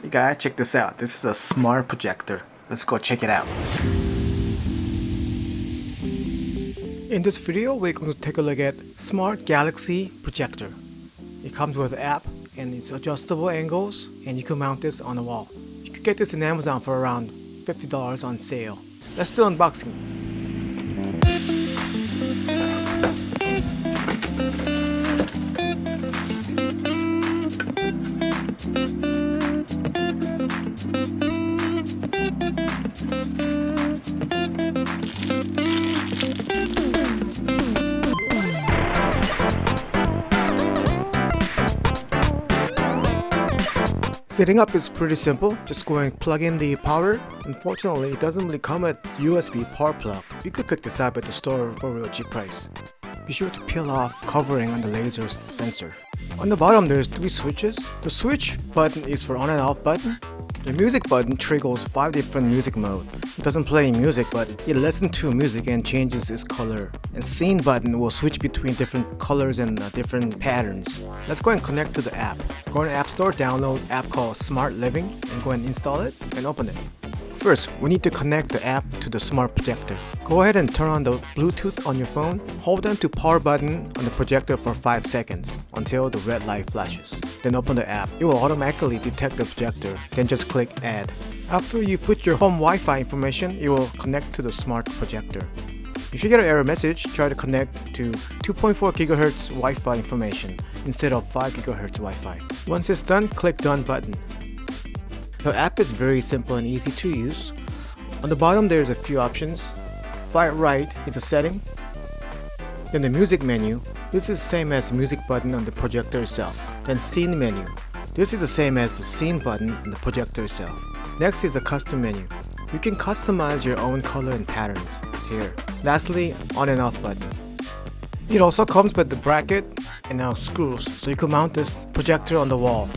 Hey guys, check this out. This is a smart projector. Let's go check it out. In this video, we're going to take a look at Smart Galaxy Projector. It comes with an app and it's adjustable angles, and you can mount this on the wall. You could get this in Amazon for around $50 on sale. Let's do unboxing. Setting up is pretty simple. Just go and plug in the power. Unfortunately, it doesn't really come with USB power plug. You could pick this up at the store for a real cheap price. Be sure to peel off covering on the laser sensor. On the bottom there's 3 switches. The switch button is for on and off button. The music button triggers 5 different music modes. It doesn't play music, but it listens to music and changes its color. And scene button will switch between different colors and different patterns. Let's go and connect to the app. Go in the App Store, download an app called Smart Living, and go and install it and open it. First, we need to connect the app to the smart projector. Go ahead and turn on the Bluetooth on your phone. Hold down to power button on the projector for 5 seconds until the red light flashes. Then open the app. It will automatically detect the projector. Then just click Add. After you put your home Wi-Fi information, it will connect to the smart projector. If you get an error message, try to connect to 2.4 GHz Wi-Fi information instead of 5 GHz Wi-Fi. Once it's done, click Done button. The app is very simple and easy to use. On the bottom there's a few options. Far right is a setting. Then the music menu. This is the same as the music button on the projector itself. Then scene menu. This is the same as the scene button on the projector itself. Next is the custom menu. You can customize your own color and patterns here. Lastly, on and off button. It also comes with the bracket and now screws, so you can mount this projector on the wall.